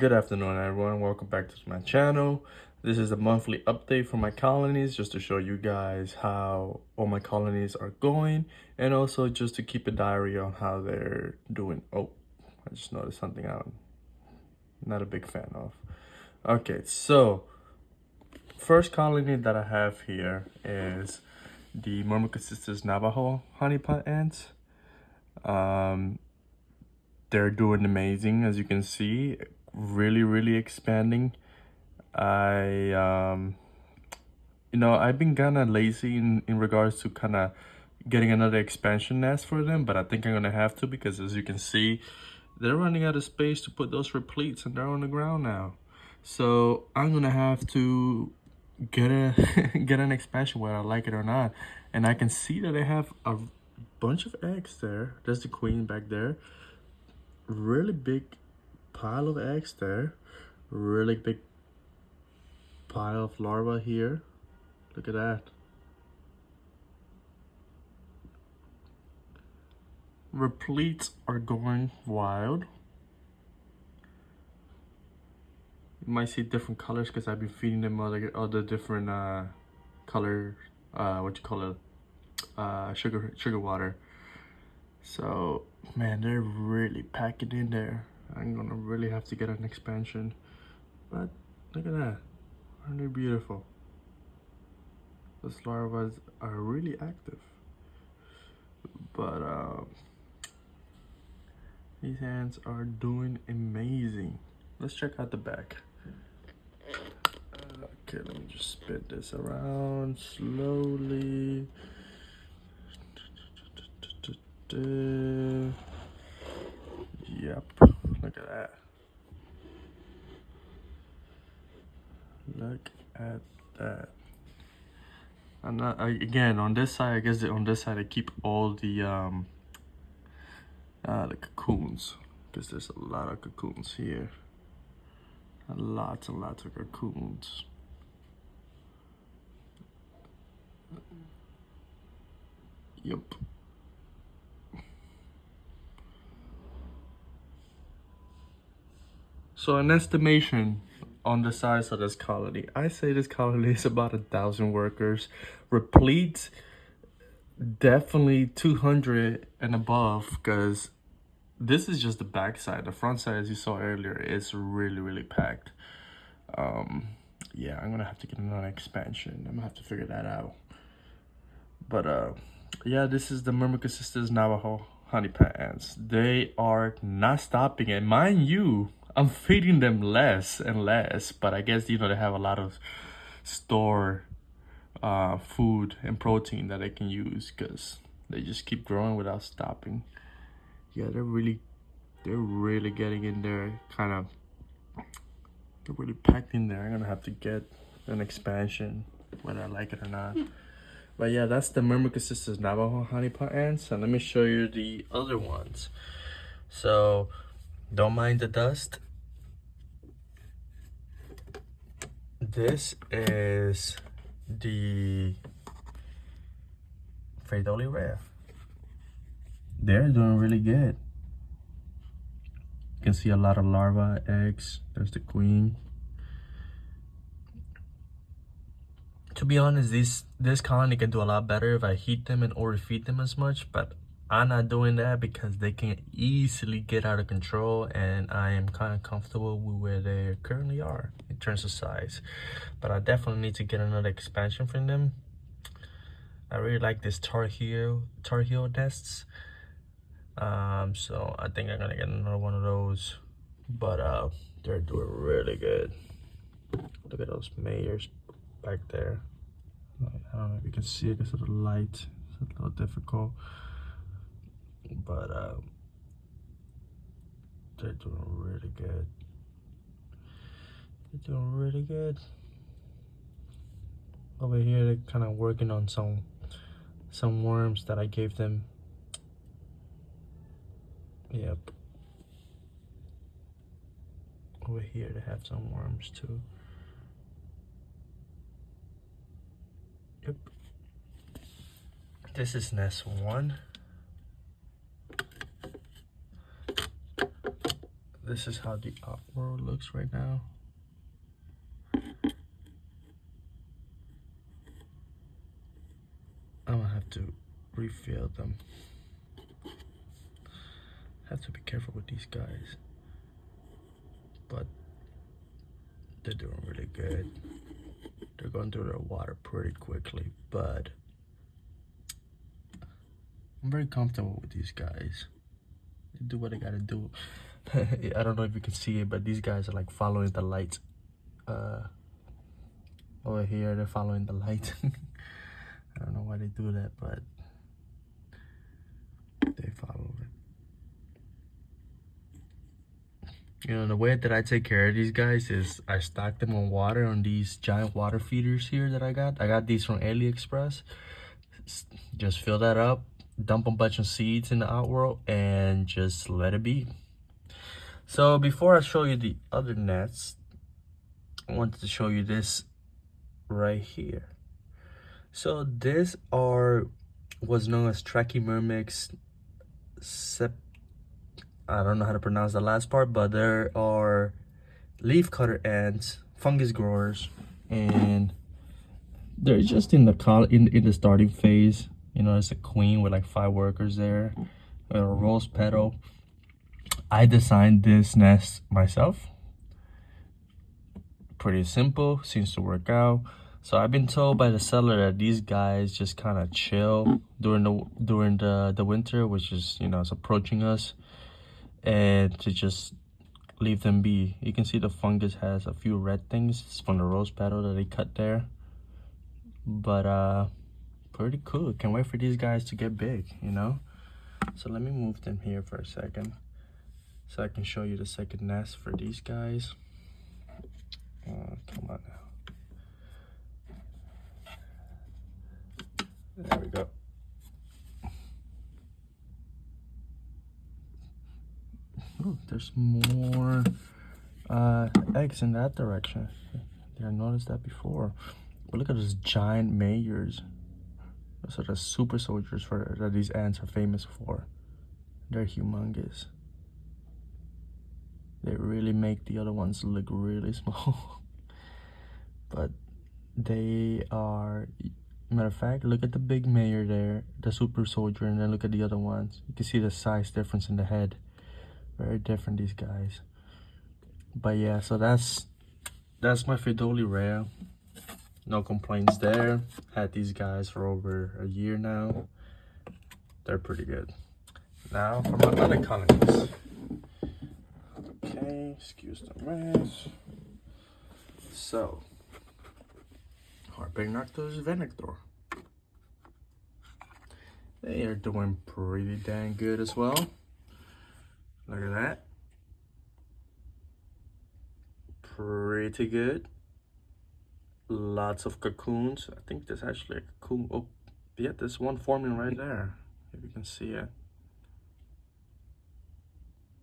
Good afternoon, everyone. Welcome back to my channel. This is a monthly update for my colonies, just to show you guys how all my colonies are going, and also just to keep a diary on how they're doing. Oh, I just noticed something I'm not a big fan of. Okay, so first colony that I have here is the Myrmecia Navajo honeypot ants. They're doing amazing, as you can see. Really expanding. I've been kind of lazy in regards to kind of getting another expansion nest for them, but I think I'm gonna have to, because as you can see, they're running out of space to put those repletes, and they're on the ground now. So I'm gonna have to get a get an expansion, whether I like it or not. And I can see that they have a bunch of eggs there. There's the queen back there. Really big pile of eggs there. Really big pile of larvae here. Look at that. Repletes are going wild. You might see different colors because I've been feeding them other different color, sugar water. So man, they're really packing in there. I'm gonna really have to get an expansion. But look at that. Aren't they beautiful? Those larvae are really active. But these ants are doing amazing. Let's check out the back. Okay, let me just spin this around slowly. Yep, look at that. Look at that. And again, on this side, I guess on this side I keep all the cocoons, because there's a lot of cocoons here. Lots and lots of cocoons. Yep. So an estimation on the size of this colony, I say this colony is about 1,000 workers. Replete, definitely 200 and above, because this is just the back side. The front side, as you saw earlier, is really packed. Yeah, I'm gonna have to get another expansion. I'm gonna have to figure that out. But yeah, this is the Myrmecia Navajo honeypot ants. They are not stopping, and mind you, I'm feeding them less and less, but I guess, they have a lot of store food and protein that they can use, because they just keep growing without stopping. Yeah, they're really getting in there. They're really packed in there. I'm gonna have to get an expansion, whether I like it or not. But yeah, that's the Myrmecia Navajo honeypot ants, and let me show you the other ones. So don't mind the dust. This is the Rhea. They're doing really good. You can see a lot of larvae, eggs. There's the queen. To be honest, this colony can do a lot better if I heat them and overfeed them as much, but I'm not doing that because they can easily get out of control, and I am kind of comfortable with where they currently are in terms of size. But I definitely need to get another expansion from them. I really like this Tar Heel nests. So I think I'm gonna get another one of those. But they're doing really good. Look at those mayors back there. I don't know if you can see it because of the light. It's a little difficult. But they're doing really good. They're doing really good. Over here, they're kind of working on some worms that I gave them. Yep. Over here, they have some worms too. Yep. This is nest 1. this is how the outworld looks right now. I'm gonna have to refill them. Have to be careful with these guys, but they're doing really good. They're going through their water pretty quickly, but I'm very comfortable with these guys. They do what they gotta do. I don't know if you can see it, but these guys are like following the light. Over here, they're following the light. I don't know why they do that, but they follow it. You know, the way that I take care of these guys is I stock them on water on these giant water feeders here that I got. I got these from AliExpress. Just fill that up, dump a bunch of seeds in the outworld, and just let it be. So before I show you the other nets, I wanted to show you this right here. So this was known as Trachymyrmex I don't know how to pronounce the last part, but there are leaf cutter ants, fungus growers, and they're just in the starting phase. You know, there's a queen with like 5 workers there, a rose petal. I designed this nest myself. Pretty simple, seems to work out. So I've been told by the seller that these guys just kind of chill during the winter, which is, you know, it's approaching us, and to just leave them be. You can see the fungus has a few red things. It's from the rose petal that they cut there, but pretty cool. Can't wait for these guys to get big, you know. So let me move them here for a second so I can show you the second nest for these guys. Come on now. There we go. Ooh, there's more eggs in that direction. I noticed that before. But look at those giant mayors. Those are the super soldiers that these ants are famous for. They're humongous. They really make the other ones look really small. But they are, matter of fact, look at the big mayor there, the super soldier, and then look at the other ones. You can see the size difference in the head. Very different, these guys. But yeah, so that's my Fidoli Rhea. No complaints there. Had these guys for over a year now. They're pretty good. Now for my other colonies. Okay, excuse the mess. So, Harpegnathos Venector. They are doing pretty dang good as well. Look at that. Pretty good. Lots of cocoons. I think there's actually a cocoon. Oh, yeah, there's one forming right there. If you can see it.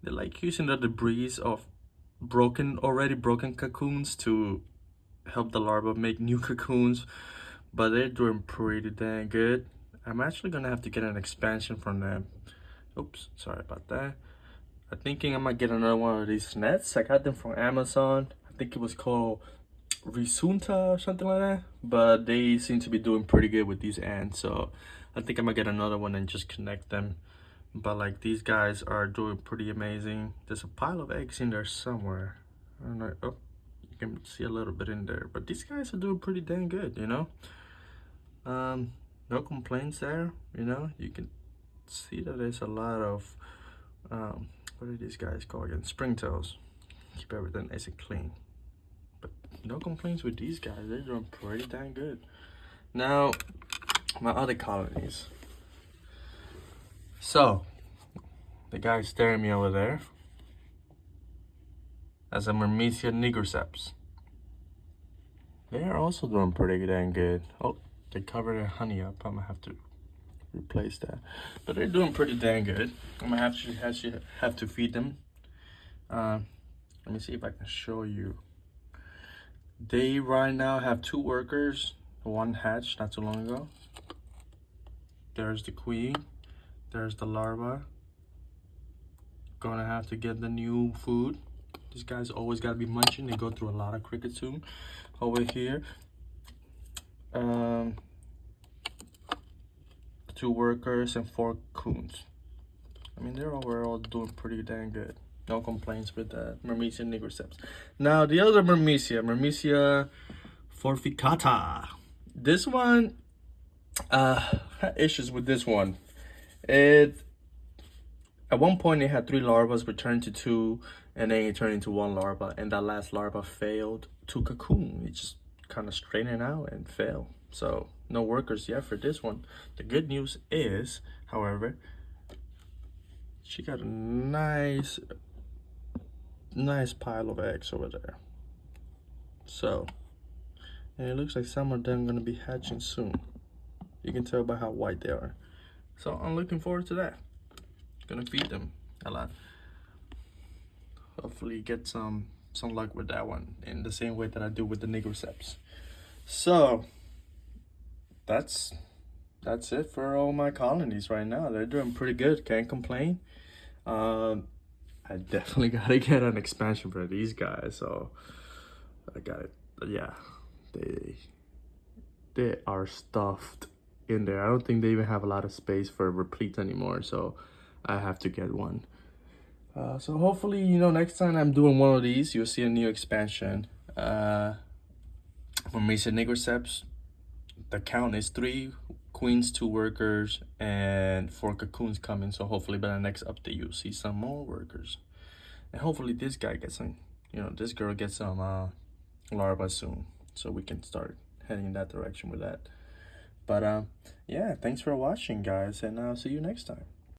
They like using the debris of already broken cocoons to help the larvae make new cocoons, but they're doing pretty dang good. I'm actually gonna have to get an expansion from them. Oops, sorry about that. I'm thinking I might get another one of these nets. I got them from Amazon. I think it was called Risunta or something like that, but they seem to be doing pretty good with these ants, so I think I might get another one and just connect them. But like, these guys are doing pretty amazing. There's a pile of eggs in there somewhere. I don't know. Oh, you can see a little bit in there, but these guys are doing pretty dang good, you know. No complaints there, you know. You can see that there's a lot of what are these guys called again? Springtails. Keep everything nice and clean. But no complaints with these guys. They're doing pretty dang good. Now, my other colonies. So, the guy staring me over there as a Myrmecia nigriceps. They are also doing pretty dang good. Oh, they covered their honey up. I'm gonna have to replace that. But they're doing pretty dang good. I'm gonna have to feed them. Let me see if I can show you. They right now have 2 workers. One hatched not too long ago. There's the queen. There's the larva. gonna have to get the new food. These guys always gotta be munching. They go through a lot of cricket soon. Over here, 2 workers and 4 coons. I mean, they're overall doing pretty dang good. No complaints with that. Myrmecia nigriceps. Now, the other Myrmecia forficata. This one, had issues with this one. At one point, it had 3 larvas, returned to 2, and then it turned into 1 larva, and that last larva failed to cocoon. It just kind of straightened out and fell. So, no workers yet for this one. The good news is, however, she got a nice pile of eggs over there. So, and it looks like some of them are gonna be hatching soon. You can tell by how white they are. So I'm looking forward to that. Gonna feed them a lot. Hopefully get some luck with that one in the same way that I do with the nigriceps. So that's it for all my colonies right now. They're doing pretty good, can't complain. I definitely gotta get an expansion for these guys, so I got it. Yeah, they are stuffed in there. I don't think they even have a lot of space for replete anymore, so I have to get one. So hopefully, you know, next time I'm doing one of these, you'll see a new expansion. For Myrmecia nigriceps, the count is 3 queens, 2 workers, and 4 cocoons coming. So hopefully by the next update, you'll see some more workers. And hopefully this guy gets some, you know, this girl gets some larvae soon, so we can start heading in that direction with that. But yeah, thanks for watching, guys, and I'll see you next time.